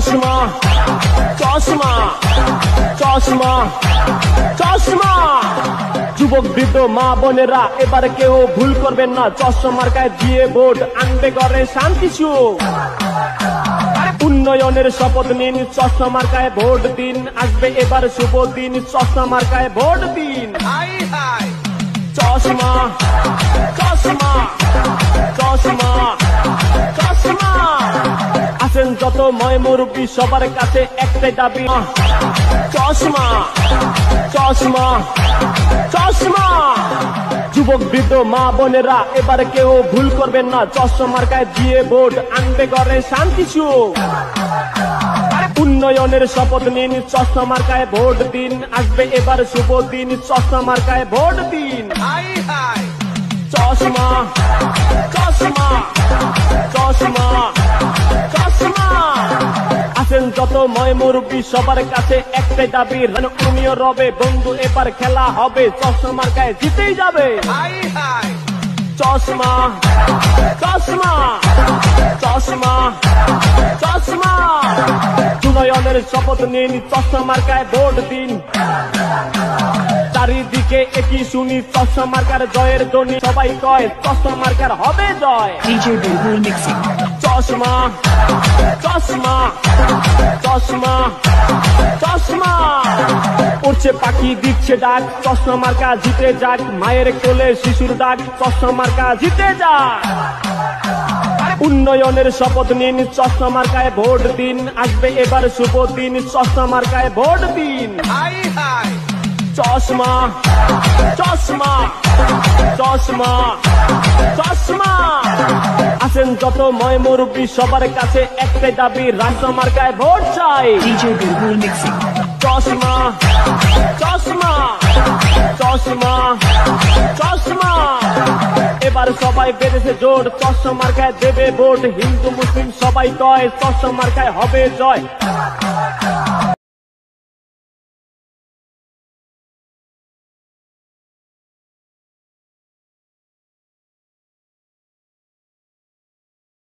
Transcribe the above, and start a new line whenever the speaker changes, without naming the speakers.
চশমা চশমা চশমা চশমা। যুবক বৃদ্ধ মা বোনেরা এবার কেউ ভুল করবেন না, চশমা মার্কায় দিয়ে ভোট আনবে ঘরে শান্তি সুখ। উন্নয়নের শপথ নিন, চশমা মার্কায় ভোট দিন, আসবে এবার শুভ দিন, চশমা মার্কায় ভোট দিন। চশমা চশমা চশমা চশমা। আছেন যত ময় মুরব্বী সবার কাছে একটাই দাবি, চশমা চশমা চশমা। যুবক বৃদ্ধ মা বোনেরা এবার কেউ ভুল করবেন না, চশমা মার্কায় দিয়ে ভোট আনবে ঘরে শান্তি সুখ। উন্নয়নের শপথ নিন, চশমা মার্কায় ভোট দিন, আসবে এবার শুভ দিন, চশমা মার্কায় ভোট দিন। চশমা চশমা চশমা চশমা। আছেন যত ময় মুরব্বী সবার কাছে একটাই দাবি, উনিও রবে বন্ধু এবার খেলা হবে, চশমা মার্কায় জিতেই যাবে। চশমা চশমা চশমা চশমা। উন্নয়নের শপথ নিন, চশমা মার্কায় ভোট দিন, চারিদিকে একই শুনি চশমা মার্কার জয়ের ধ্বনি, সবাই কয় চশমা মার্কার হবে জয়। চশমা চশমা চশমা চশমা। উড়ছে পাখি দিচ্ছে ডাক, চশমা মার্কা জিতে যাক, মায়ের কোলে শিশুর ডাক, চশমা মার্কা জিতে যাক। উন্নয়নের শপথ নিন, চশমা মার্কায় ভোট দিন, আসবে এবার শুভ দিন, চশমা মার্কায় ভোট দিন। চশমা চশমা চশমা চশমা। আছেন যত ময় মুরব্বী সবার কাছে একটাই দাবি, চশমা মার্কায় ভোট চাই। চশমা চশমা চশমা চশমা। এবার সবাই বেঁধেছে জোর, চশমা মার্কায় দেবে ভোট, হিন্দু মুসলিম সবাই কয় চশমা মার্কায় হবে জয়।